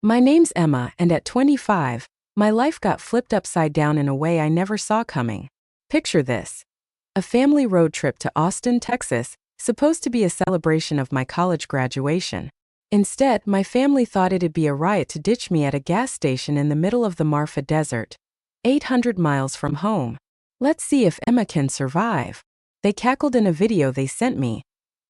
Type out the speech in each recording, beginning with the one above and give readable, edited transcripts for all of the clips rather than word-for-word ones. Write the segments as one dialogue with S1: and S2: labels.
S1: My name's Emma, and at 25, my life got flipped upside down in a way I never saw coming. Picture this: a family road trip to Austin, Texas, supposed to be a celebration of my college graduation. Instead, my family thought it'd be a riot to ditch me at a gas station in the middle of the Marfa Desert, 800 miles from home. Let's see if Emma can survive, they cackled in a video they sent me,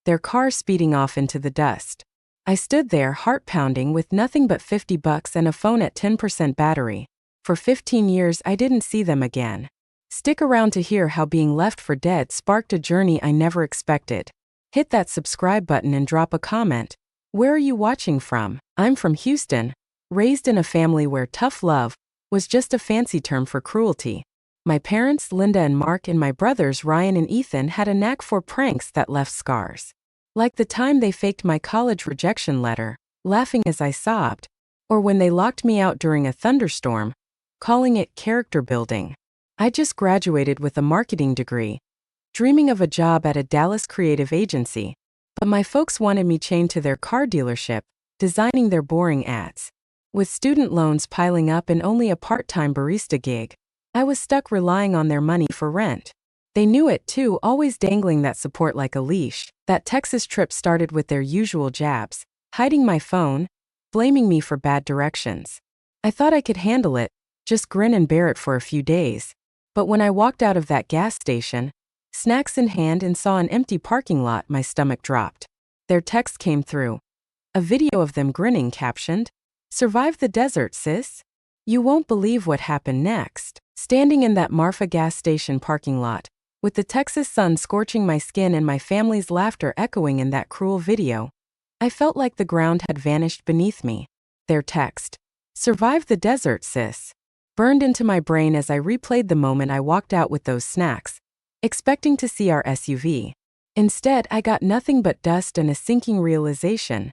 S1: their car speeding off into the dust. I stood there, heart pounding, with nothing but $50 and a phone at 10% battery. For 15 years, I didn't see them again. Stick around to hear how being left for dead sparked a journey I never expected. Hit that subscribe button and drop a comment. Where are you watching from? I'm from Houston, raised in a family where tough love was just a fancy term for cruelty. My parents, Linda and Mark, and my brothers, Ryan and Ethan, had a knack for pranks that left scars. Like the time they faked my college rejection letter, laughing as I sobbed, or when they locked me out during a thunderstorm, calling it character building. I just graduated with a marketing degree, dreaming of a job at a Dallas creative agency, but my folks wanted me chained to their car dealership, designing their boring ads. With student loans piling up and only a part-time barista gig, I was stuck relying on their money for rent. They knew it too, always dangling that support like a leash. That Texas trip started with their usual jabs, hiding my phone, blaming me for bad directions. I thought I could handle it, just grin and bear it for a few days. But when I walked out of that gas station, snacks in hand, and saw an empty parking lot, my stomach dropped. Their text came through. A video of them grinning, captioned, "Survived the desert, sis." You won't believe what happened next. Standing in that Marfa gas station parking lot, with the Texas sun scorching my skin and my family's laughter echoing in that cruel video, I felt like the ground had vanished beneath me. Their text, "Survived the desert, sis," burned into my brain as I replayed the moment I walked out with those snacks, expecting to see our SUV. Instead, I got nothing but dust and a sinking realization.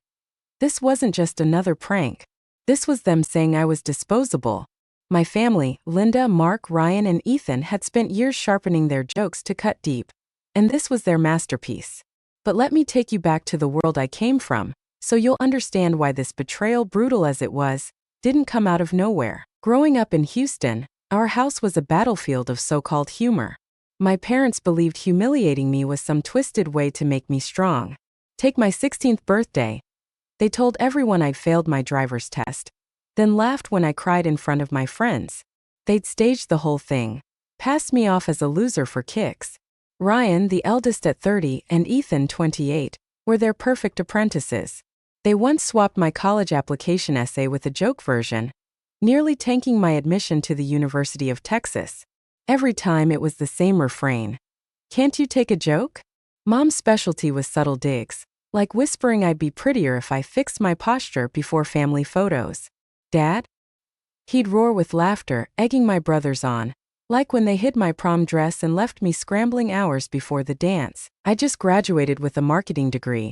S1: This wasn't just another prank. This was them saying I was disposable. My family, Linda, Mark, Ryan, and Ethan, had spent years sharpening their jokes to cut deep, and this was their masterpiece. But let me take you back to the world I came from, so you'll understand why this betrayal, brutal as it was, didn't come out of nowhere. Growing up in Houston, our house was a battlefield of so-called humor. My parents believed humiliating me was some twisted way to make me strong. Take my 16th birthday. They told everyone I'd failed my driver's test, then laughed when I cried in front of my friends. They'd staged the whole thing, passed me off as a loser for kicks. Ryan, the eldest at 30, and Ethan, 28, were their perfect apprentices. They once swapped my college application essay with a joke version, nearly tanking my admission to the University of Texas. Every time it was the same refrain. "Can't you take a joke?" Mom's specialty was subtle digs, like whispering I'd be prettier if I fixed my posture before family photos. "Dad?" He'd roar with laughter, egging my brothers on, like when they hid my prom dress and left me scrambling hours before the dance. I just graduated with a marketing degree,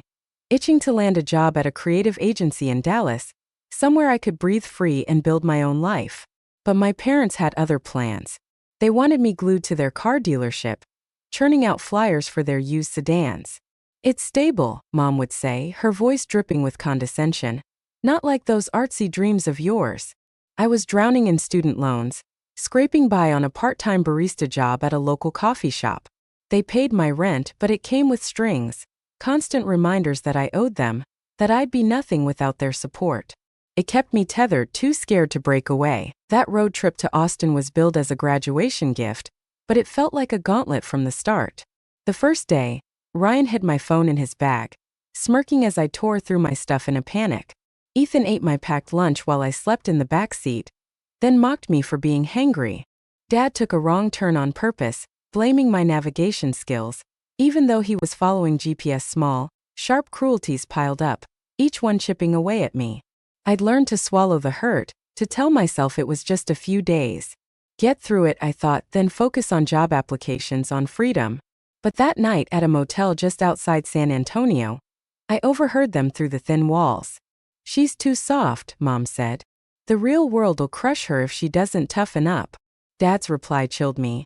S1: itching to land a job at a creative agency in Dallas, somewhere I could breathe free and build my own life. But my parents had other plans. They wanted me glued to their car dealership, churning out flyers for their used sedans. "It's stable," Mom would say, her voice dripping with condescension. "Not like those artsy dreams of yours." I was drowning in student loans, scraping by on a part-time barista job at a local coffee shop. They paid my rent, but it came with strings, constant reminders that I owed them, that I'd be nothing without their support. It kept me tethered, too scared to break away. That road trip to Austin was billed as a graduation gift, but it felt like a gauntlet from the start. The first day, Ryan hid my phone in his bag, smirking as I tore through my stuff in a panic. Ethan ate my packed lunch while I slept in the back seat, then mocked me for being hangry. Dad took a wrong turn on purpose, blaming my navigation skills, even though he was following GPS. Small, sharp cruelties piled up, each one chipping away at me. I'd learned to swallow the hurt, to tell myself it was just a few days. Get through it, I thought, then focus on job applications, on freedom. But that night at a motel just outside San Antonio, I overheard them through the thin walls. "She's too soft," Mom said. "The real world'll crush her if she doesn't toughen up." Dad's reply chilled me.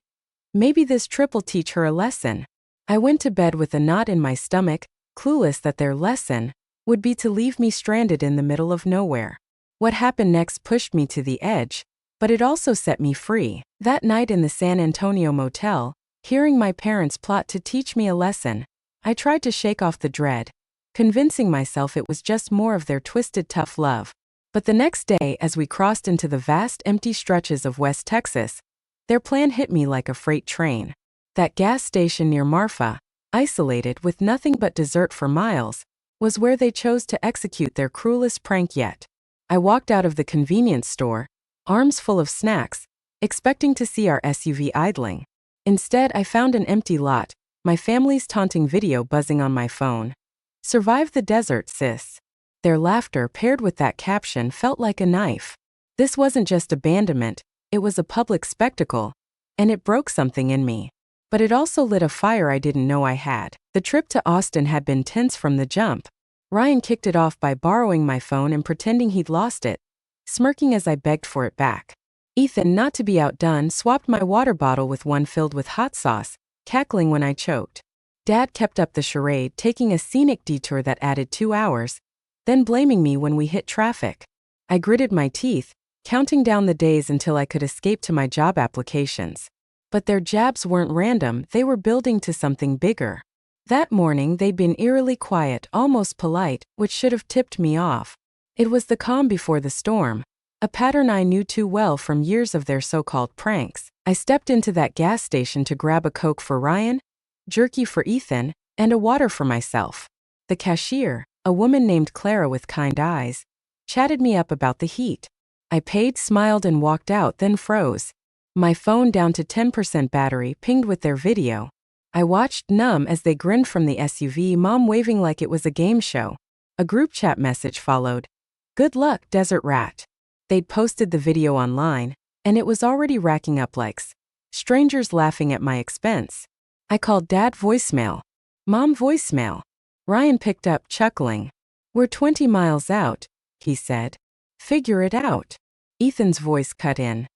S1: "Maybe this trip'll teach her a lesson." I went to bed with a knot in my stomach, clueless that their lesson would be to leave me stranded in the middle of nowhere. What happened next pushed me to the edge, but it also set me free. That night in the San Antonio motel, hearing my parents plot to teach me a lesson, I tried to shake off the dread, convincing myself it was just more of their twisted tough love. But the next day, as we crossed into the vast empty stretches of West Texas, their plan hit me like a freight train. That gas station near Marfa, isolated with nothing but desert for miles, was where they chose to execute their cruelest prank yet. I walked out of the convenience store, arms full of snacks, expecting to see our SUV idling. Instead, I found an empty lot, my family's taunting video buzzing on my phone. "Survive the desert, sis." Their laughter paired with that caption felt like a knife. This wasn't just abandonment, it was a public spectacle, and it broke something in me. But it also lit a fire I didn't know I had. The trip to Austin had been tense from the jump. Ryan kicked it off by borrowing my phone and pretending he'd lost it, smirking as I begged for it back. Ethan, not to be outdone, swapped my water bottle with one filled with hot sauce, cackling when I choked. Dad kept up the charade, taking a scenic detour that added 2 hours, then blaming me when we hit traffic. I gritted my teeth, counting down the days until I could escape to my job applications. But their jabs weren't random, they were building to something bigger. That morning they'd been eerily quiet, almost polite, which should have tipped me off. It was the calm before the storm, a pattern I knew too well from years of their so-called pranks. I stepped into that gas station to grab a Coke for Ryan, jerky for Ethan, and a water for myself. The cashier, a woman named Clara with kind eyes, chatted me up about the heat. I paid, smiled, and walked out, then froze. My phone down to 10% battery pinged with their video. I watched, numb, as they grinned from the SUV, mom waving like it was a game show. A group chat message followed. "Good luck, Desert Rat." They'd posted the video online, and it was already racking up likes. Strangers laughing at my expense. I called Dad, voicemail. Mom, voicemail. Ryan picked up, chuckling. "We're 20 miles out," he said. "Figure it out." Ethan's voice cut in.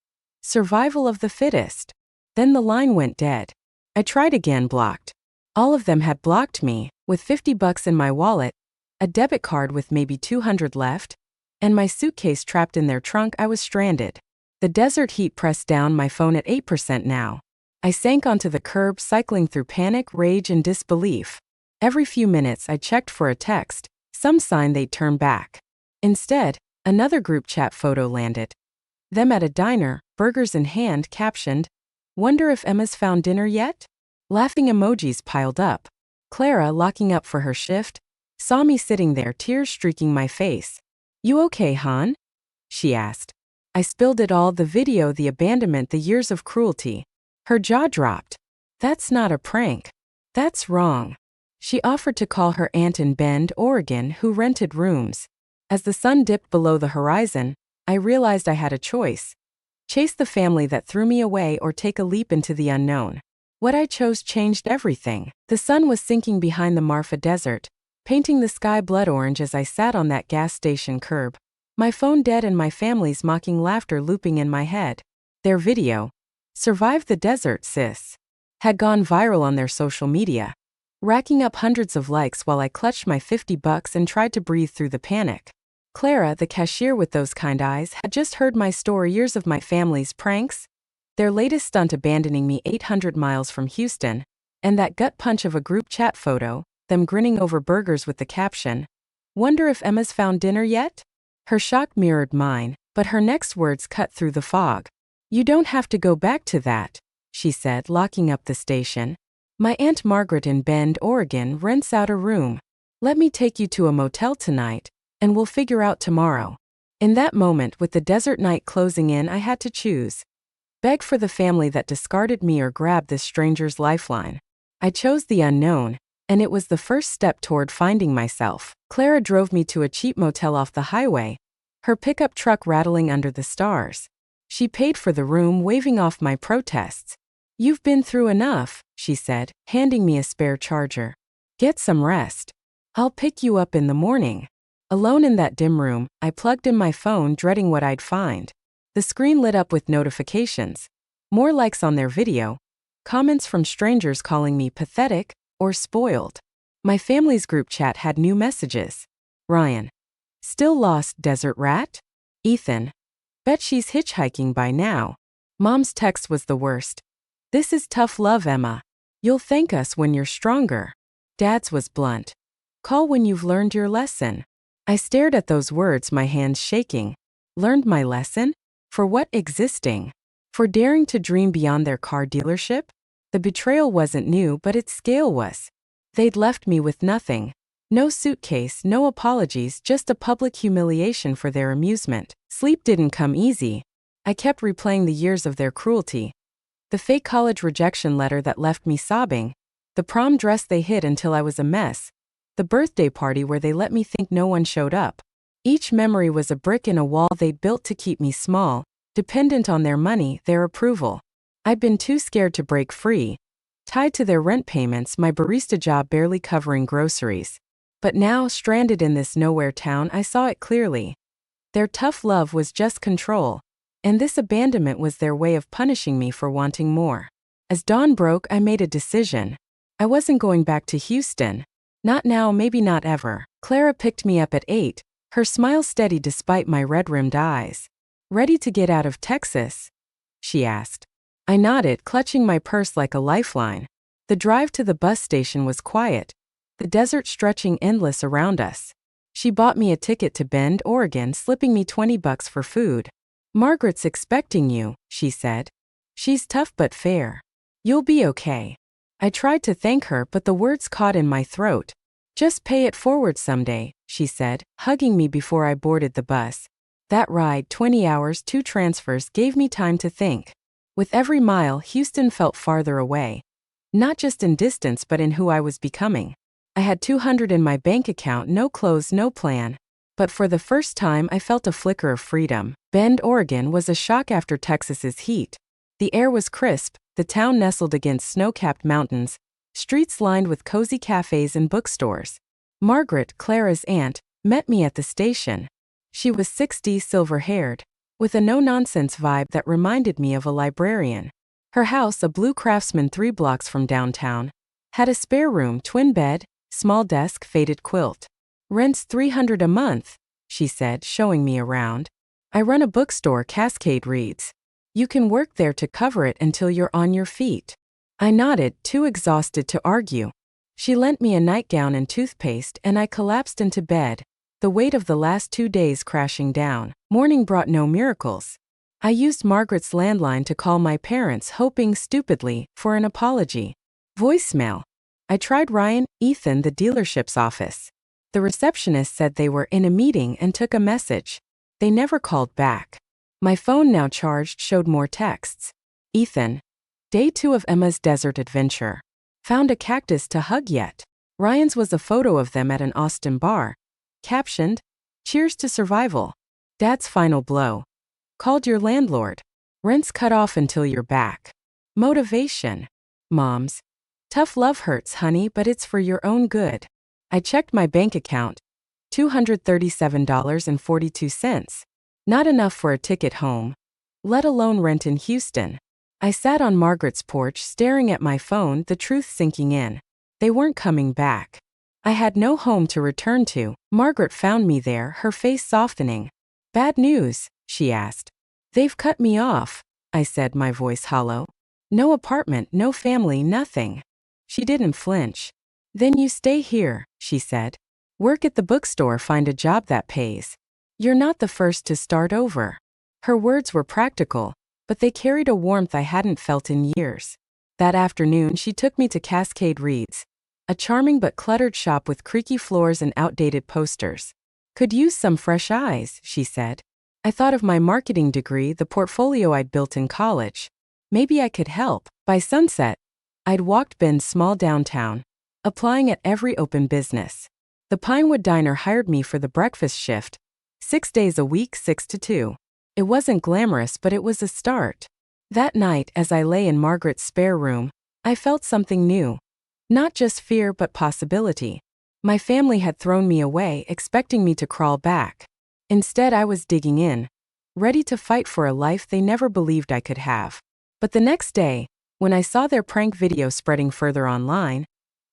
S1: "Survival of the fittest." Then the line went dead. I tried again, blocked. All of them had blocked me, with $50 in my wallet, a debit card with maybe 200 left, and my suitcase trapped in their trunk. I was stranded. The desert heat pressed down my phone at 8% now. I sank onto the curb, cycling through panic, rage, and disbelief. Every few minutes I checked for a text, some sign they'd turn back. Instead, another group chat photo landed. Them at a diner, burgers in hand, captioned, "Wonder if Emma's found dinner yet?" Laughing emojis piled up. Clara, locking up for her shift, saw me sitting there, tears streaking my face. "You okay, hon?" she asked. I spilled it all, the video, the abandonment, the years of cruelty. Her jaw dropped. "That's not a prank. That's wrong." She offered to call her aunt in Bend, Oregon, who rented rooms. As the sun dipped below the horizon, I realized I had a choice. Chase the family that threw me away or take a leap into the unknown. What I chose changed everything. The sun was sinking behind the Marfa Desert, painting the sky blood orange as I sat on that gas station curb. My phone dead and my family's mocking laughter looping in my head. Their video, "Survive the Desert, Sis," had gone viral on their social media, racking up hundreds of likes while I clutched my $50 and tried to breathe through the panic. Clara, the cashier with those kind eyes, had just heard my story, years of my family's pranks, their latest stunt abandoning me 800 miles from Houston, and that gut punch of a group chat photo, them grinning over burgers with the caption, "Wonder if Emma's found dinner yet?" Her shock mirrored mine, but her next words cut through the fog. "You don't have to go back to that," she said, locking up the station. "My Aunt Margaret in Bend, Oregon rents out a room. Let me take you to a motel tonight, and we'll figure out tomorrow." In that moment, with the desert night closing in, I had to choose. Beg for the family that discarded me or grab this stranger's lifeline. I chose the unknown, and it was the first step toward finding myself. Clara drove me to a cheap motel off the highway, her pickup truck rattling under the stars. She paid for the room, waving off my protests. "You've been through enough," she said, handing me a spare charger. "Get some rest. I'll pick you up in the morning." Alone in that dim room, I plugged in my phone, dreading what I'd find. The screen lit up with notifications. More likes on their video. Comments from strangers calling me pathetic or spoiled. My family's group chat had new messages. "Ryan. Still lost, Desert Rat?" Ethan. Bet she's hitchhiking by now. Mom's text was the worst. This is tough love, Emma. You'll thank us when you're stronger. Dad's was blunt. Call when you've learned your lesson. I stared at those words, my hands shaking. Learned my lesson? For what? Existing? For daring to dream beyond their car dealership? The betrayal wasn't new, but its scale was. They'd left me with nothing. No suitcase, no apologies, just a public humiliation for their amusement. Sleep didn't come easy. I kept replaying the years of their cruelty. The fake college rejection letter that left me sobbing. The prom dress they hid until I was a mess. The birthday party where they let me think no one showed up. Each memory was a brick in a wall they'd built to keep me small, dependent on their money, their approval. I'd been too scared to break free. Tied to their rent payments, my barista job barely covering groceries. But now, stranded in this nowhere town, I saw it clearly. Their tough love was just control. And this abandonment was their way of punishing me for wanting more. As dawn broke, I made a decision. I wasn't going back to Houston. Not now, maybe not ever. Clara picked me up at 8, her smile steady despite my red-rimmed eyes. Ready to get out of Texas? She asked. I nodded, clutching my purse like a lifeline. The drive to the bus station was quiet, the desert stretching endless around us. She bought me a ticket to Bend, Oregon, slipping me $20 for food. Margaret's expecting you, she said. She's tough but fair. You'll be okay. I tried to thank her, but the words caught in my throat. Just pay it forward someday, she said, hugging me before I boarded the bus. That ride, 20 hours, 2 transfers, gave me time to think. With every mile, Houston felt farther away. Not just in distance but in who I was becoming. I had $200 in my bank account, no clothes, no plan. But for the first time I felt a flicker of freedom. Bend, Oregon was a shock after Texas's heat. The air was crisp, the town nestled against snow-capped mountains, streets lined with cozy cafes and bookstores. Margaret, Clara's aunt, met me at the station. She was 60, silver-haired, with a no-nonsense vibe that reminded me of a librarian. Her house, a blue Craftsman 3 blocks from downtown, had a spare room, twin bed, small desk, faded quilt. Rent's $300 a month, she said, showing me around. I run a bookstore, Cascade Reads. You can work there to cover it until you're on your feet. I nodded, too exhausted to argue. She lent me a nightgown and toothpaste, and I collapsed into bed, the weight of the last 2 days crashing down. Morning brought no miracles. I used Margaret's landline to call my parents, hoping stupidly for an apology. Voicemail. I tried Ryan, Ethan, the dealership's office. The receptionist said they were in a meeting and took a message. They never called back. My phone, now charged, showed more texts. Ethan. Day 2 of Emma's desert adventure. Found a cactus to hug yet. Ryan's was a photo of them at an Austin bar. Captioned, Cheers to survival. Dad's final blow. Called your landlord. Rent's cut off until you're back. Motivation. Moms. Tough love hurts, honey, but it's for your own good. I checked my bank account. $237.42. Not enough for a ticket home, let alone rent in Houston. I sat on Margaret's porch staring at my phone, the truth sinking in. They weren't coming back. I had no home to return to. Margaret found me there, her face softening. Bad news, she asked. They've cut me off, I said, my voice hollow. No apartment, no family, nothing. She didn't flinch. Then you stay here, she said. Work at the bookstore, find a job that pays. You're not the first to start over. Her words were practical, but they carried a warmth I hadn't felt in years. That afternoon, she took me to Cascade Reads, a charming but cluttered shop with creaky floors and outdated posters. Could use some fresh eyes, she said. I thought of my marketing degree, the portfolio I'd built in college. Maybe I could help. By sunset, I'd walked Bend's small downtown, applying at every open business. The Pinewood Diner hired me for the breakfast shift, 6 days a week, 6 to 2. It wasn't glamorous, but it was a start. That night, as I lay in Margaret's spare room, I felt something new. Not just fear, but possibility. My family had thrown me away, expecting me to crawl back. Instead, I was digging in, ready to fight for a life they never believed I could have. But the next day, when I saw their prank video spreading further online,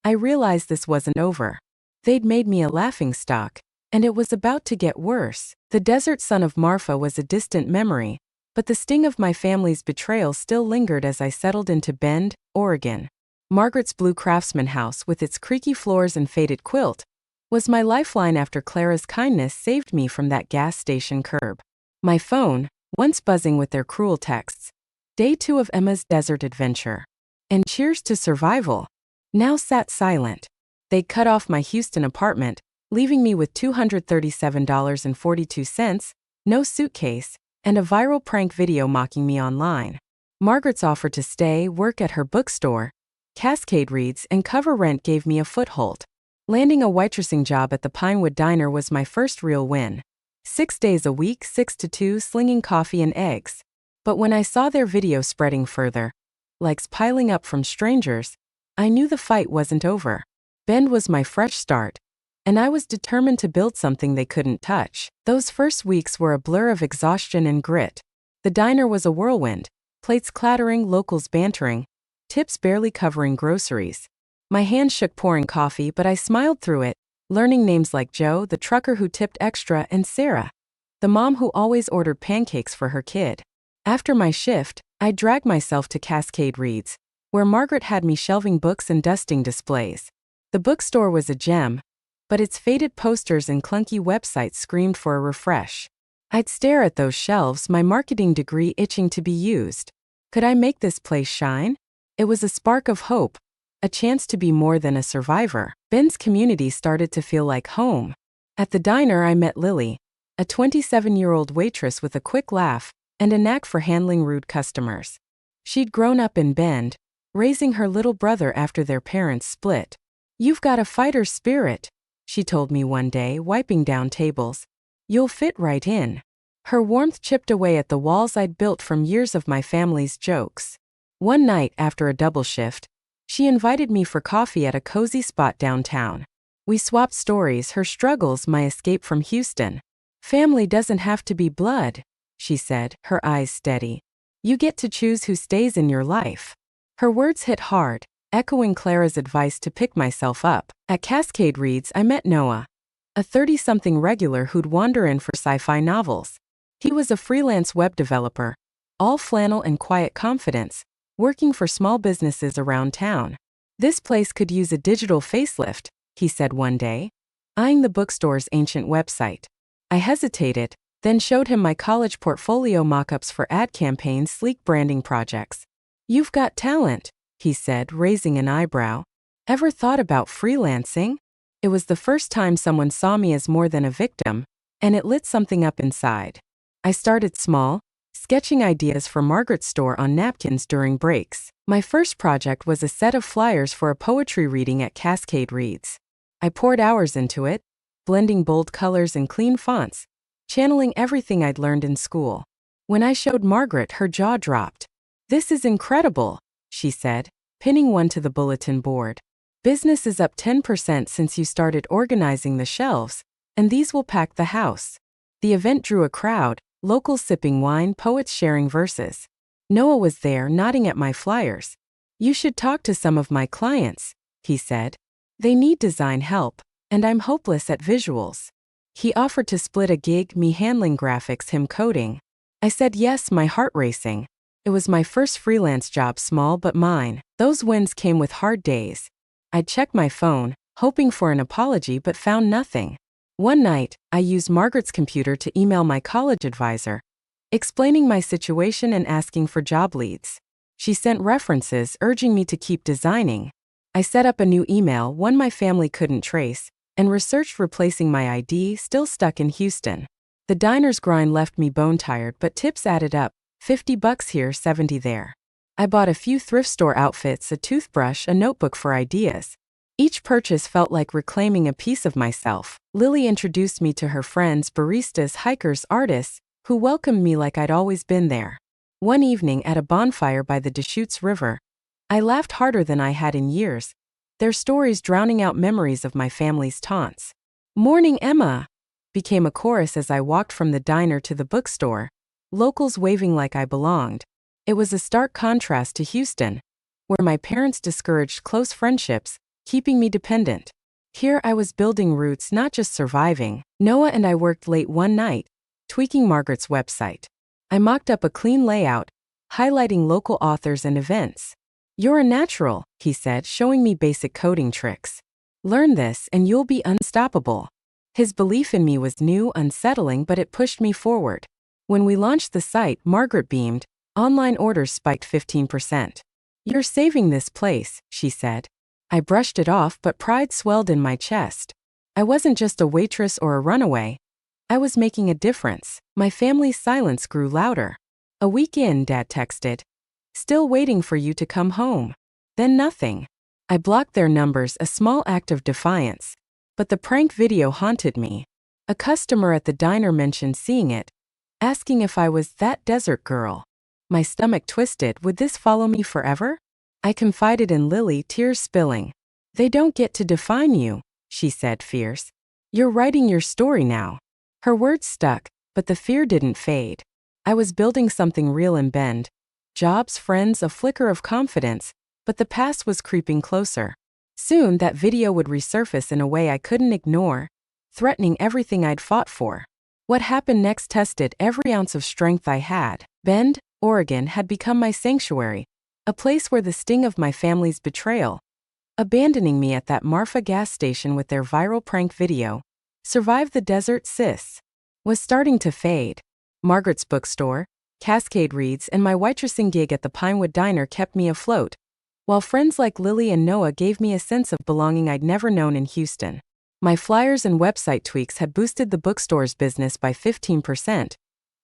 S1: I realized this wasn't over. They'd made me a laughingstock. And it was about to get worse. The desert son of Marfa was a distant memory, but the sting of my family's betrayal still lingered as I settled into Bend, Oregon. Margaret's blue craftsman house with its creaky floors and faded quilt was my lifeline after Clara's kindness saved me from that gas station curb. My phone, once buzzing with their cruel texts, day 2 of Emma's desert adventure, and cheers to survival, now sat silent. They'd cut off my Houston apartment, leaving me with $237.42, no suitcase, and a viral prank video mocking me online. Margaret's offer to stay, work at her bookstore, Cascade reads, and cover rent gave me a foothold. Landing a waitressing job at the Pinewood Diner was my first real win. 6 days a week, 6 to 2, slinging coffee and eggs. But when I saw their video spreading further, likes piling up from strangers, I knew the fight wasn't over. Bend was my fresh start, and I was determined to build something they couldn't touch. Those first weeks were a blur of exhaustion and grit. The diner was a whirlwind, plates clattering, locals bantering, tips barely covering groceries. My hands shook pouring coffee, but I smiled through it, learning names like Joe, the trucker who tipped extra, and Sarah, the mom who always ordered pancakes for her kid. After my shift, I dragged myself to Cascade Reads, where Margaret had me shelving books and dusting displays. The bookstore was a gem, but its faded posters and clunky websites screamed for a refresh. I'd stare at those shelves, my marketing degree itching to be used. Could I make this place shine? It was a spark of hope, a chance to be more than a survivor. Ben's community started to feel like home. At the diner I met Lily, a 27-year-old waitress with a quick laugh and a knack for handling rude customers. She'd grown up in Bend, raising her little brother after their parents split. "You've got a fighter's spirit," she told me one day, wiping down tables. "You'll fit right in." Her warmth chipped away at the walls I'd built from years of my family's jokes. One night after a double shift, she invited me for coffee at a cozy spot downtown. We swapped stories, her struggles, my escape from Houston. "Family doesn't have to be blood," she said, her eyes steady. "You get to choose who stays in your life." Her words hit hard, echoing Clara's advice to pick myself up. At Cascade Reads, I met Noah, a 30-something regular who'd wander in for sci-fi novels. He was a freelance web developer, all flannel and quiet confidence, working for small businesses around town. "This place could use a digital facelift," he said one day, eyeing the bookstore's ancient website. I hesitated, then showed him my college portfolio mock-ups for ad campaigns, sleek branding projects. "You've got talent," he said, raising an eyebrow. "Ever thought about freelancing?" It was the first time someone saw me as more than a victim, and it lit something up inside. I started small, sketching ideas for Margaret's store on napkins during breaks. My first project was a set of flyers for a poetry reading at Cascade Reads. I poured hours into it, blending bold colors and clean fonts, channeling everything I'd learned in school. When I showed Margaret, her jaw dropped. "This is incredible," she said, pinning one to the bulletin board. "Business is up 10% since you started organizing the shelves, and these will pack the house." The event drew a crowd, locals sipping wine, poets sharing verses. Noah was there, nodding at my flyers. "You should talk to some of my clients," he said. "They need design help, and I'm hopeless at visuals." He offered to split a gig, me handling graphics, him coding. I said yes, my heart racing. It was my first freelance job, small but mine. Those wins came with hard days. I'd check my phone, hoping for an apology, but found nothing. One night, I used Margaret's computer to email my college advisor, explaining my situation and asking for job leads. She sent references, urging me to keep designing. I set up a new email, one my family couldn't trace, and researched replacing my ID, still stuck in Houston. The diner's grind left me bone-tired, but tips added up, $50 here, 70 there. I bought a few thrift store outfits, a toothbrush, a notebook for ideas. Each purchase felt like reclaiming a piece of myself. Lily introduced me to her friends, baristas, hikers, artists, who welcomed me like I'd always been there. One evening at a bonfire by the Deschutes River, I laughed harder than I had in years, their stories drowning out memories of my family's taunts. "Morning, Emma," became a chorus as I walked from the diner to the bookstore, locals waving like I belonged. It was a stark contrast to Houston, where my parents discouraged close friendships, keeping me dependent. Here I was building roots, not just surviving. Noah and I worked late one night, tweaking Margaret's website. I mocked up a clean layout, highlighting local authors and events. "You're a natural," he said, showing me basic coding tricks. "Learn this and you'll be unstoppable." His belief in me was new, unsettling, but it pushed me forward. When we launched the site, Margaret beamed. Online orders spiked 15%. "You're saving this place," she said. I brushed it off, but pride swelled in my chest. I wasn't just a waitress or a runaway. I was making a difference. My family's silence grew louder. "A week in," Dad texted. "Still waiting for you to come home." Then nothing. I blocked their numbers, a small act of defiance. But the prank video haunted me. A customer at the diner mentioned seeing it, asking if I was that desert girl. My stomach twisted. Would this follow me forever? I confided in Lily, tears spilling. "They don't get to define you," she said, fierce. "You're writing your story now." Her words stuck, but the fear didn't fade. I was building something real in Bend. Jobs, friends, a flicker of confidence, but the past was creeping closer. Soon that video would resurface in a way I couldn't ignore, threatening everything I'd fought for. What happened next tested every ounce of strength I had. Bend, Oregon had become my sanctuary, a place where the sting of my family's betrayal, abandoning me at that Marfa gas station with their viral prank video, "Survive the Desert, Sis," was starting to fade. Margaret's bookstore, Cascade Reads, and my waitressing gig at the Pinewood Diner kept me afloat, while friends like Lily and Noah gave me a sense of belonging I'd never known in Houston. My flyers and website tweaks had boosted the bookstore's business by 15%,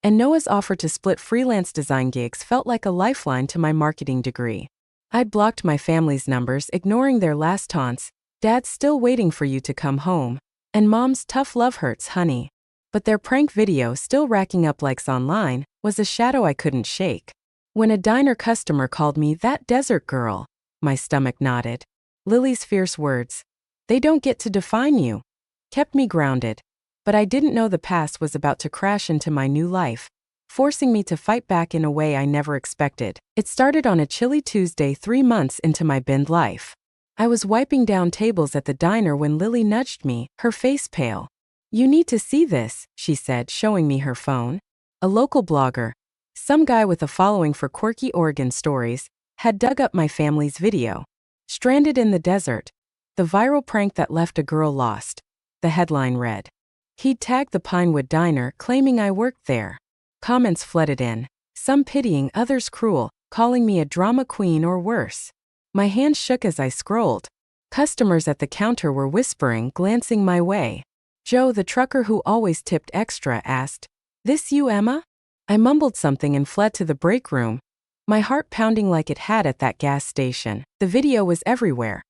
S1: and Noah's offer to split freelance design gigs felt like a lifeline to my marketing degree. I'd blocked my family's numbers, ignoring their last taunts. "Dad's still waiting for you to come home," and Mom's "tough love hurts, honey." But their prank video, still racking up likes online, was a shadow I couldn't shake. When a diner customer called me that desert girl, my stomach knotted. Lily's fierce words, "They don't get to define you," kept me grounded. But I didn't know the past was about to crash into my new life, forcing me to fight back in a way I never expected. It started on a chilly Tuesday 3 months into my Bend life. I was wiping down tables at the diner when Lily nudged me, her face pale. "You need to see this," she said, showing me her phone. A local blogger, some guy with a following for quirky Oregon stories, had dug up my family's video. "Stranded in the Desert, the viral prank that left a girl lost," the headline read. He'd tagged the Pinewood Diner, claiming I worked there. Comments flooded in, some pitying, others cruel, calling me a drama queen or worse. My hands shook as I scrolled. Customers at the counter were whispering, glancing my way. Joe, the trucker who always tipped extra, asked, "This you, Emma?" I mumbled something and fled to the break room, my heart pounding like it had at that gas station. The video was everywhere,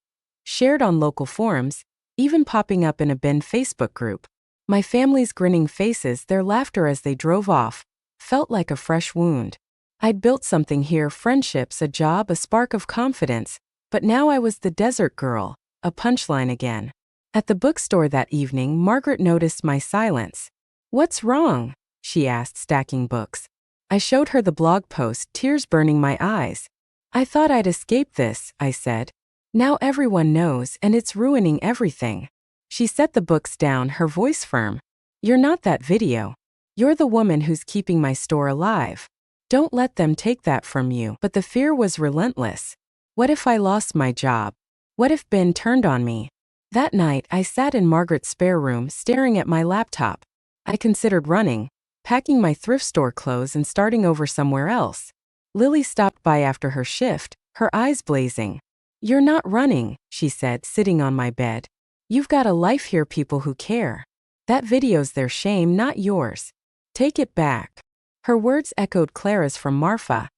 S1: shared on local forums, even popping up in a Bend Facebook group. My family's grinning faces, their laughter as they drove off, felt like a fresh wound. I'd built something here, friendships, a job, a spark of confidence, but now I was the desert girl, a punchline again. At the bookstore that evening, Margaret noticed my silence. "What's wrong?" she asked, stacking books. I showed her the blog post, tears burning my eyes. "I thought I'd escape this," I said. "Now everyone knows, and it's ruining everything." She set the books down, her voice firm. "You're not that video. You're the woman who's keeping my store alive. Don't let them take that from you." But the fear was relentless. What if I lost my job? What if Ben turned on me? That night, I sat in Margaret's spare room, staring at my laptop. I considered running, packing my thrift store clothes and starting over somewhere else. Lily stopped by after her shift, her eyes blazing. "You're not running," she said, sitting on my bed. "You've got a life here, people who care. That video's their shame, not yours. Take it back." Her words echoed Clara's from Marfa.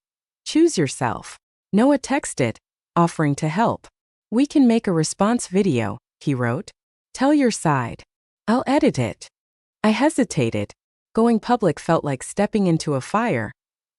S1: "Choose yourself." Noah texted, offering to help. "We can make a response video," he wrote. "Tell your side. I'll edit it." I hesitated. Going public felt like stepping into a fire,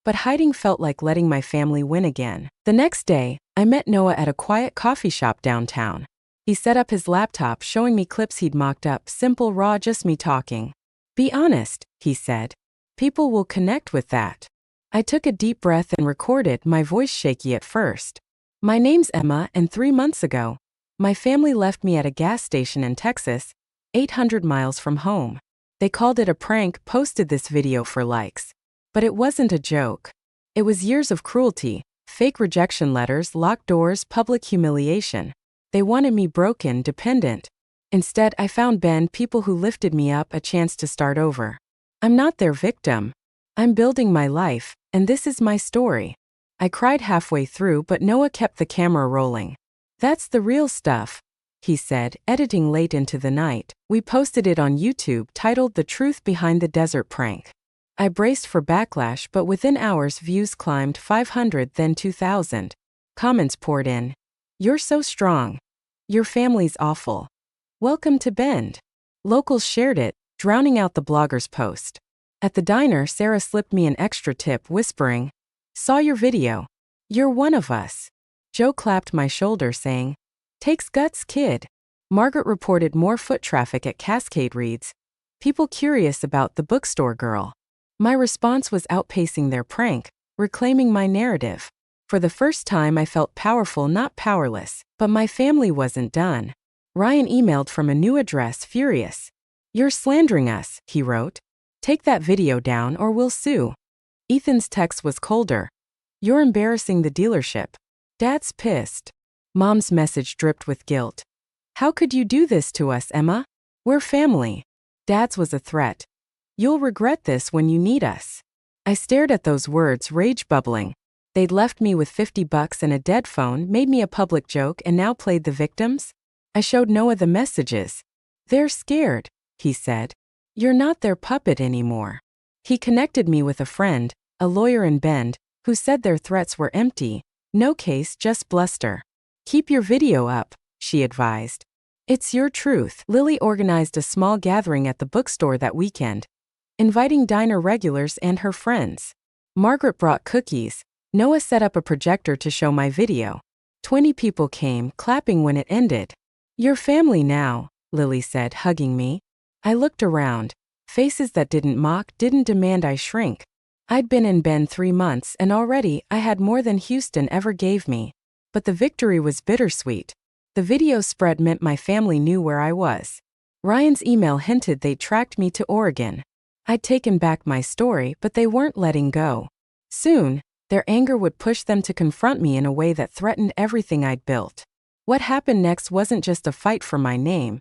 S1: but hiding felt like letting my family win again. The next day, I met Noah at a quiet coffee shop downtown. He set up his laptop, showing me clips he'd mocked up, simple, raw, just me talking. "Be honest," he said. "People will connect with that." I took a deep breath and recorded, my voice shaky at first. "My name's Emma, and 3 months ago, My family left me at a gas station in Texas, 800 miles from home. They called it a prank, posted this video for likes. But it wasn't a joke. It was years of cruelty, fake rejection letters, locked doors, public humiliation. They wanted me broken, dependent. Instead, I found Ben, people who lifted me up, a chance to start over. I'm not their victim. I'm building my life, and this is my story. I cried halfway through, but Noah kept the camera rolling. That's the real stuff, he said, editing late into the night. We posted it on YouTube, titled The Truth Behind the Desert Prank. I braced for backlash, but within hours views climbed 500, then 2,000. Comments poured in. You're so strong. Your family's awful. Welcome to Bend. Locals shared it, drowning out the blogger's post. At the diner, Sarah slipped me an extra tip, whispering, "Saw your video. You're one of us." Joe clapped my shoulder, saying, "Takes guts, kid." Margaret reported more foot traffic at Cascade Reads, people curious about the bookstore girl. My response was outpacing their prank, reclaiming my narrative. For the first time, I felt powerful, not powerless. But my family wasn't done. Ryan emailed from a new address, furious. "You're slandering us," he wrote. "Take that video down or we'll sue." Ethan's text was colder. "You're embarrassing the dealership." Dad's pissed. Mom's message dripped with guilt. "How could you do this to us, Emma? We're family." Dad's was a threat. "You'll regret this when you need us." I stared at those words, rage bubbling. They'd left me with $50 and a dead phone, made me a public joke, and now played the victims? I showed Noah the messages. "They're scared," he said. "You're not their puppet anymore." He connected me with a friend, a lawyer in Bend, who said their threats were empty. No case, just bluster. "Keep your video up," she advised. "It's your truth." Lily organized a small gathering at the bookstore that weekend, inviting diner regulars and her friends. Margaret brought cookies. Noah set up a projector to show my video. 20 people came, clapping when it ended. "You're family now," Lily said, hugging me. I looked around. Faces that didn't mock, didn't demand I shrink. I'd been in Bend 3 months, and already I had more than Houston ever gave me. But the victory was bittersweet. The video spread meant my family knew where I was. Ryan's email hinted they'd tracked me to Oregon. I'd taken back my story, but they weren't letting go. Soon, their anger would push them to confront me in a way that threatened everything I'd built. What happened next wasn't just a fight for my name.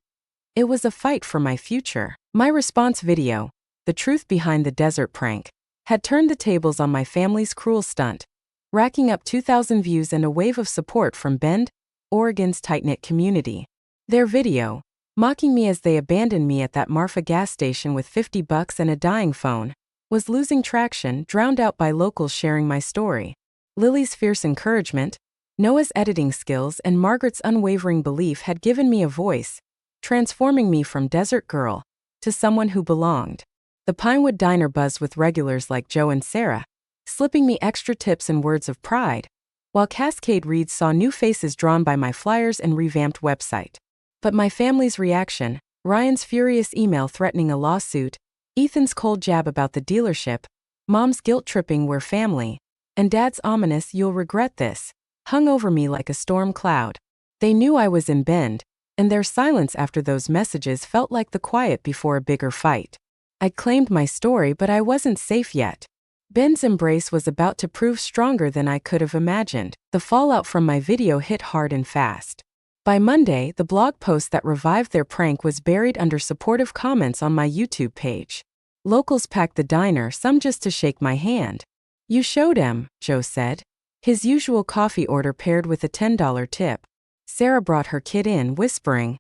S1: It was a fight for my future. My response video, The Truth Behind the Desert Prank, had turned the tables on my family's cruel stunt, racking up 2,000 views and a wave of support from Bend, Oregon's tight-knit community. Their video, mocking me as they abandoned me at that Marfa gas station with $50 and a dying phone, was losing traction, drowned out by locals sharing my story. Lily's fierce encouragement, Noah's editing skills, and Margaret's unwavering belief had given me a voice, transforming me from desert girl to someone who belonged. The Pinewood Diner buzzed with regulars like Joe and Sarah, slipping me extra tips and words of pride, while Cascade Reads saw new faces drawn by my flyers and revamped website. But my family's reaction, Ryan's furious email threatening a lawsuit, Ethan's cold jab about the dealership, Mom's guilt-tripping "we're family," and Dad's ominous "you'll regret this," hung over me like a storm cloud. They knew I was in Bend, and their silence after those messages felt like the quiet before a bigger fight. I'd claimed my story, but I wasn't safe yet. Ben's embrace was about to prove stronger than I could have imagined. The fallout from my video hit hard and fast. By Monday, the blog post that revived their prank was buried under supportive comments on my YouTube page. Locals packed the diner, some just to shake my hand. "You showed him," Joe said. His usual coffee order paired with a $10 tip. Sarah brought her kid in, whispering,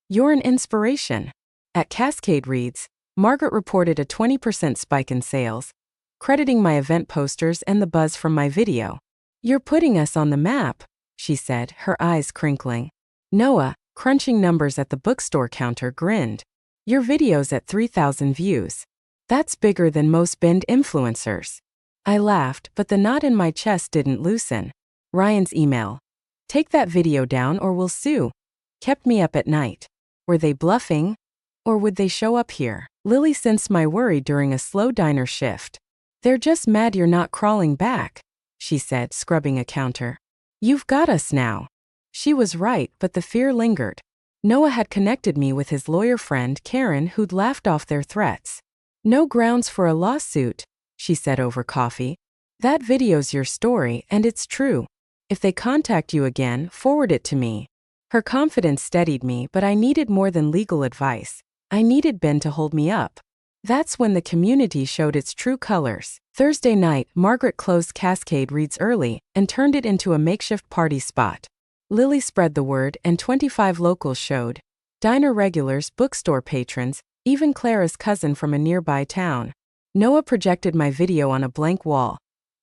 S1: "You're an inspiration." At Cascade Reads, Margaret reported a 20% spike in sales, crediting my event posters and the buzz from my video. "You're putting us on the map," she said, her eyes crinkling. Noah, crunching numbers at the bookstore counter, grinned. "Your video's at 3,000 views. That's bigger than most Bend influencers." I laughed, but the knot in my chest didn't loosen. Ryan's email, "Take that video down or we'll sue," kept me up at night. Were they bluffing? Or would they show up here? Lily sensed my worry during a slow diner shift. "They're just mad you're not crawling back," she said, scrubbing a counter. "You've got us now." She was right, but the fear lingered. Noah had connected me with his lawyer friend Karen, who'd laughed off their threats. "No grounds for a lawsuit," she said over coffee. "That video's your story, and it's true. If they contact you again, forward it to me." Her confidence steadied me, but I needed more than legal advice. I needed Ben to hold me up. That's when the community showed its true colors. Thursday night, Margaret closed Cascade Reads early and turned it into a makeshift party spot. Lily spread the word, and 25 locals showed. Diner regulars, bookstore patrons, even Clara's cousin from a nearby town. Noah projected my video on a blank wall.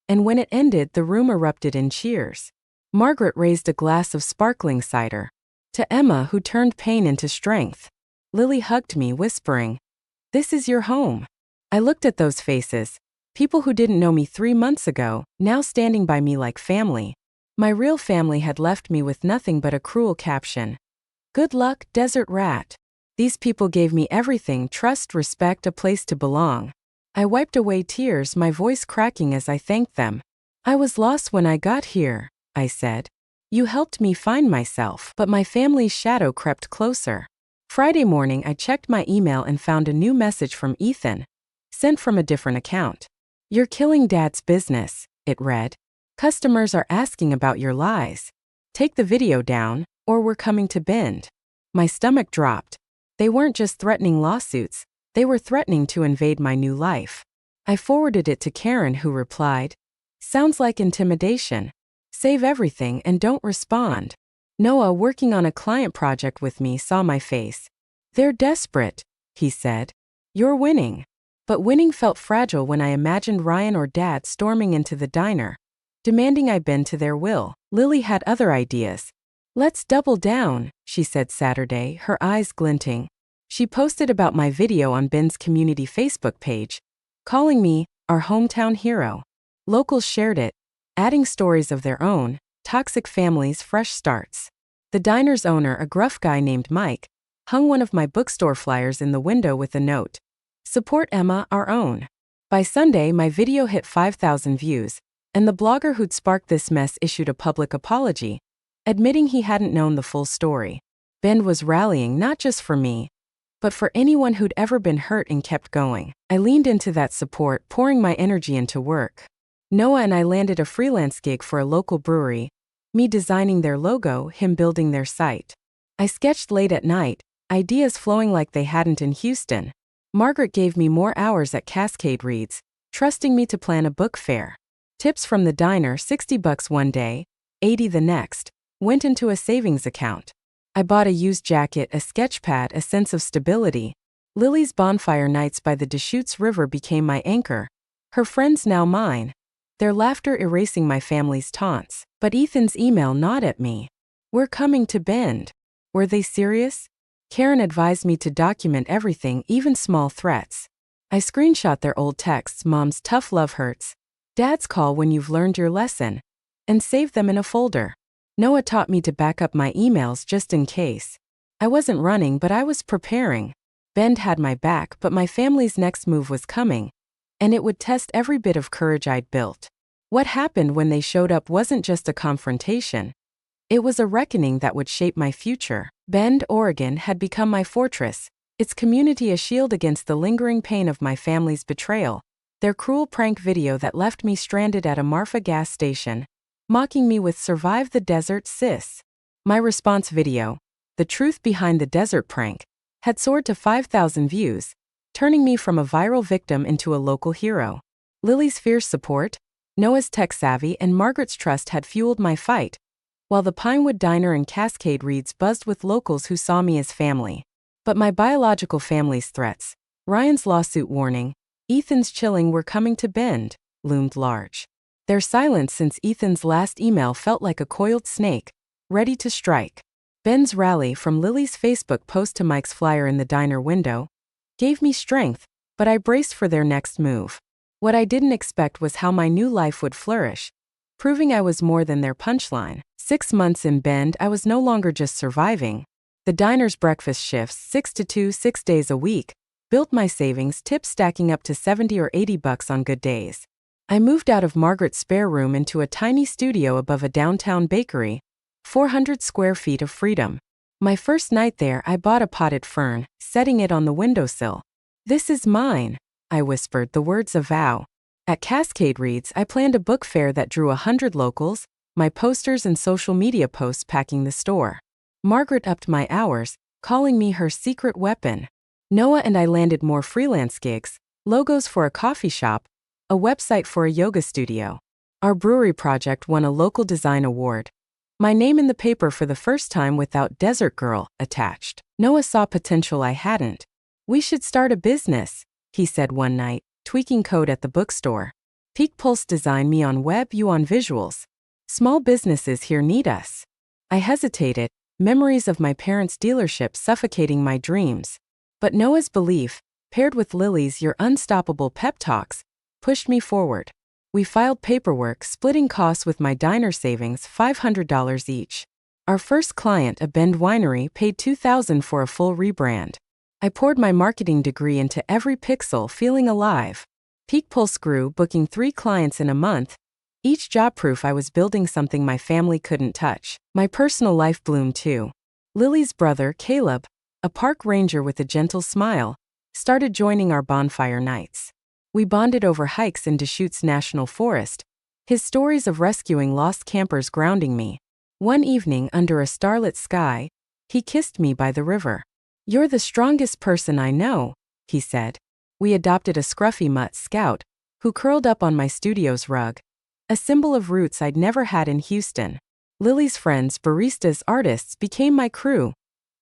S1: And when it ended, the room erupted in cheers. Margaret raised a glass of sparkling cider. To Emma, who turned pain into strength. Lily hugged me, whispering, "This is your home." I looked at those faces. People who didn't know me 3 months ago, now standing by me like family. My real family had left me with nothing but a cruel caption. "Good luck, desert rat." These people gave me everything: trust, respect, a place to belong. I wiped away tears, my voice cracking as I thanked them. "I was lost when I got here," I said. "You helped me find myself." But my family's shadow crept closer. Friday morning, I checked my email and found a new message from Ethan, sent from a different account. "You're killing Dad's business," it read. "Customers are asking about your lies. Take the video down, or we're coming to Bend." My stomach dropped. They weren't just threatening lawsuits, they were threatening to invade my new life. I forwarded it to Karen, who replied, "Sounds like intimidation. Save everything and don't respond." Noah, working on a client project with me, saw my face. "They're desperate," he said. "You're winning." But winning felt fragile when I imagined Ryan or Dad storming into the diner, demanding I bend to their will. Lily had other ideas. "Let's double down," she said Saturday, her eyes glinting. She posted about my video on Ben's community Facebook page, calling me our hometown hero. Locals shared it, adding stories of their own: toxic families, fresh starts. The diner's owner, a gruff guy named Mike, hung one of my bookstore flyers in the window with a note: "Support Emma, our own." By Sunday, my video hit 5,000 views, and the blogger who'd sparked this mess issued a public apology, admitting he hadn't known the full story. Ben was rallying not just for me, but for anyone who'd ever been hurt and kept going. I leaned into that support, pouring my energy into work. Noah and I landed a freelance gig for a local brewery, me designing their logo, him building their site. I sketched late at night, ideas flowing like they hadn't in Houston. Margaret gave me more hours at Cascade Reads, trusting me to plan a book fair. Tips from the diner, $60 one day, $80 the next, went into a savings account. I bought a used jacket, a sketch pad, a sense of stability. Lily's bonfire nights by the Deschutes River became my anchor. Her friends now mine. Their laughter erasing my family's taunts. But Ethan's email gnawed at me. "We're coming to Bend." Were they serious? Karen advised me to document everything, even small threats. I screenshot their old texts: "Mom's tough love hurts," "Dad's call when you've learned your lesson," and saved them in a folder. Noah taught me to back up my emails just in case. I wasn't running, but I was preparing. Bend had my back, but my family's next move was coming, and it would test every bit of courage I'd built. What happened when they showed up wasn't just a confrontation. It was a reckoning that would shape my future. Bend, Oregon had become my fortress, its community a shield against the lingering pain of my family's betrayal. Their cruel prank video that left me stranded at a Marfa gas station, mocking me with "Survive the desert, sis." My response video, "The Truth Behind the Desert Prank," had soared to 5,000 views, turning me from a viral victim into a local hero. Lily's fierce support, Noah's tech savvy, and Margaret's trust had fueled my fight, while the Pinewood Diner and Cascade Reads buzzed with locals who saw me as family. But my biological family's threats, Ryan's lawsuit warning, Ethan's chilling "We're coming to Bend," loomed large. Their silence since Ethan's last email felt like a coiled snake, ready to strike. Ben's rally, from Lily's Facebook post to Mike's flyer in the diner window, gave me strength, but I braced for their next move. What I didn't expect was how my new life would flourish, proving I was more than their punchline. 6 months in Bend, I was no longer just surviving. The diner's breakfast shifts, 6 to 2, 6 days a week, built my savings, tips stacking up to $70 or $80 on good days. I moved out of Margaret's spare room into a tiny studio above a downtown bakery, 400 square feet of freedom. My first night there, I bought a potted fern, setting it on the windowsill. "This is mine," I whispered, the words a vow. At Cascade Reads, I planned a book fair that drew 100 locals, my posters and social media posts packing the store. Margaret upped my hours, calling me her secret weapon. Noah and I landed more freelance gigs, logos for a coffee shop, a website for a yoga studio. Our brewery project won a local design award. My name in the paper for the first time without Desert Girl attached. Noah saw potential I hadn't. "We should start a business," he said one night, tweaking code at the bookstore. "Peak Pulse design, me on web, you on visuals. Small businesses here need us." I hesitated, memories of my parents' dealership suffocating my dreams. But Noah's belief, paired with Lily's "Your unstoppable" pep talks, pushed me forward. We filed paperwork, splitting costs with my diner savings, $500 each. Our first client, a Bend winery, paid $2,000 for a full rebrand. I poured my marketing degree into every pixel, feeling alive. Peak Pulse grew, booking 3 clients in a month, each job proof I was building something my family couldn't touch. My personal life bloomed too. Lily's brother, Caleb, a park ranger with a gentle smile, started joining our bonfire nights. We bonded over hikes in Deschutes National Forest, his stories of rescuing lost campers grounding me. One evening, under a starlit sky, he kissed me by the river. "You're the strongest person I know," he said. We adopted a scruffy mutt, Scout, who curled up on my studio's rug, a symbol of roots I'd never had in Houston. Lily's friends, baristas, artists, became my crew,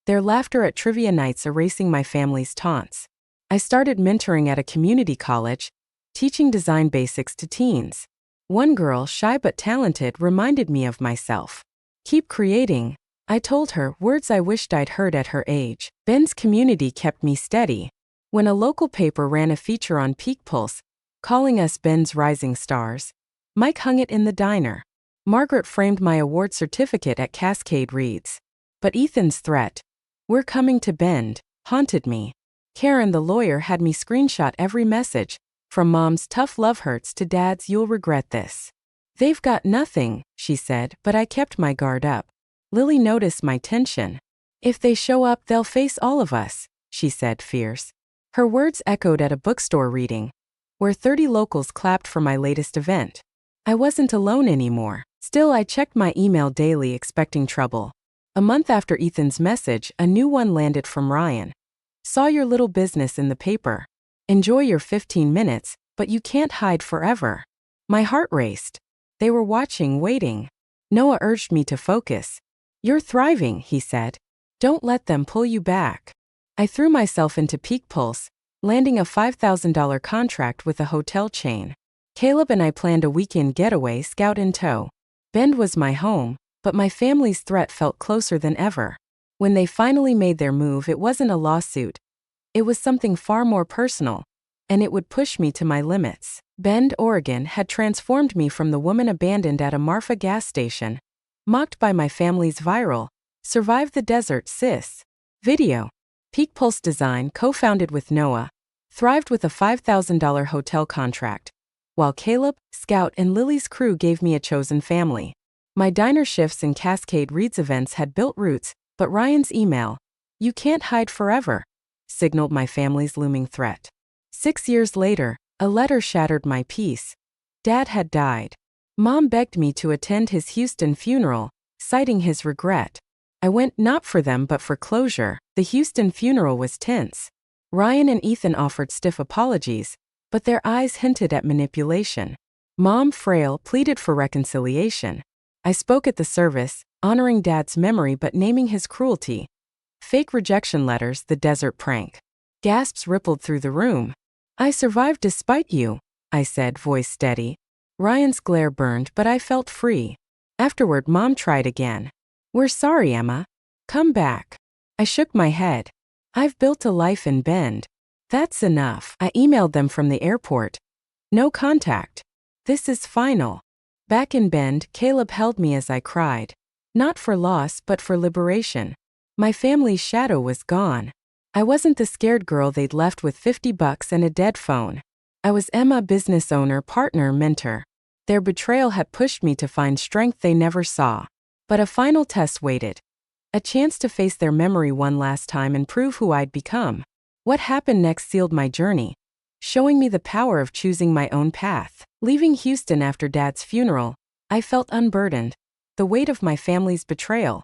S1: their laughter at trivia nights erasing my family's taunts. I started mentoring at a community college, teaching design basics to teens. One girl, shy but talented, reminded me of myself. "Keep creating," I told her, words I wished I'd heard at her age. Ben's community kept me steady. When a local paper ran a feature on Peak Pulse, calling us Ben's rising stars, Mike hung it in the diner. Margaret framed my award certificate at Cascade Reads. But Ethan's threat, "We're coming to Bend," haunted me. Karen, the lawyer, had me screenshot every message, from Mom's "tough love hurts" to Dad's "you'll regret this." "They've got nothing," she said, but I kept my guard up. Lily noticed my tension. "If they show up, they'll face all of us," she said, fierce. Her words echoed at a bookstore reading, where 30 locals clapped for my latest event. I wasn't alone anymore. Still, I checked my email daily, expecting trouble. A month after Ethan's message, a new one landed from Ryan. "Saw your little business in the paper. Enjoy your 15 minutes, but you can't hide forever." My heart raced. They were watching, waiting. Noah urged me to focus. "You're thriving," he said. "Don't let them pull you back." I threw myself into Peak Pulse, landing a $5,000 contract with a hotel chain. Caleb and I planned a weekend getaway, Scout in tow. Bend was my home, but my family's threat felt closer than ever. When they finally made their move, it wasn't a lawsuit. It was something far more personal, and it would push me to my limits. Bend, Oregon, had transformed me from the woman abandoned at a Marfa gas station, mocked by my family's viral "Survive the Desert, Sis" video. Peak Pulse Design, co-founded with Noah, thrived with a $5,000 hotel contract, while Caleb, Scout, and Lily's crew gave me a chosen family. My diner shifts and Cascade Reads events had built roots, but Ryan's email, "You can't hide forever," signaled my family's looming threat. 6 years later, a letter shattered my peace. Dad had died. Mom begged me to attend his Houston funeral, citing his regret. I went, not for them but for closure. The Houston funeral was tense. Ryan and Ethan offered stiff apologies, but their eyes hinted at manipulation. Mom, frail, pleaded for reconciliation. I spoke at the service, honoring Dad's memory but naming his cruelty. Fake rejection letters, the desert prank. Gasps rippled through the room. "I survived despite you," I said, voice steady. Ryan's glare burned, but I felt free. Afterward, Mom tried again. "We're sorry, Emma. Come back." I shook my head. "I've built a life in Bend. That's enough." I emailed them from the airport. "No contact. This is final." Back in Bend, Caleb held me as I cried. Not for loss, but for liberation. My family's shadow was gone. I wasn't the scared girl they'd left with $50 and a dead phone. I was Emma, business owner, partner, mentor. Their betrayal had pushed me to find strength they never saw. But a final test waited. A chance to face their memory one last time and prove who I'd become. What happened next sealed my journey, showing me the power of choosing my own path. Leaving Houston after Dad's funeral, I felt unburdened. The weight of my family's betrayal,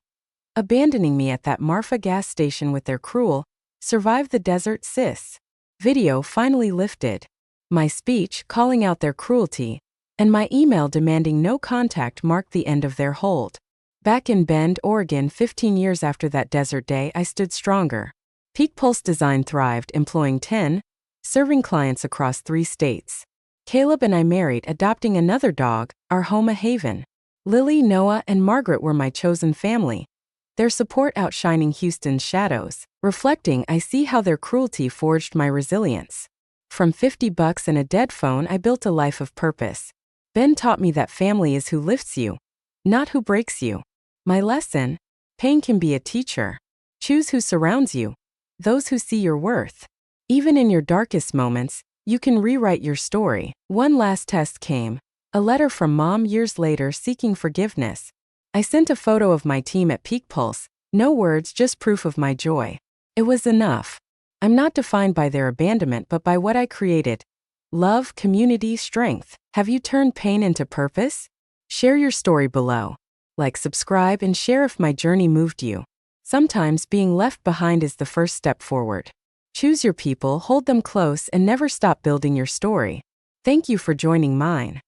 S1: abandoning me at that Marfa gas station with their cruel, "Survive the desert, sis" video finally lifted. My speech calling out their cruelty, and my email demanding no contact marked the end of their hold. Back in Bend, Oregon 15 years after that desert day, I stood stronger. Peak Pulse Design thrived, employing 10, serving clients across 3 states. Caleb and I married, adopting another dog, our home a haven. Lily, Noah, and Margaret were my chosen family, their support outshining Houston's shadows. Reflecting, I see how their cruelty forged my resilience. From $50 and a dead phone, I built a life of purpose. Ben taught me that family is who lifts you, not who breaks you. My lesson: pain can be a teacher. Choose who surrounds you, those who see your worth. Even in your darkest moments, you can rewrite your story. One last test came. A letter from Mom years later seeking forgiveness. I sent a photo of my team at Peak Pulse. No words, just proof of my joy. It was enough. I'm not defined by their abandonment but by what I created. Love, community, strength. Have you turned pain into purpose? Share your story below. Like, subscribe, and share if my journey moved you. Sometimes being left behind is the first step forward. Choose your people, hold them close, and never stop building your story. Thank you for joining mine.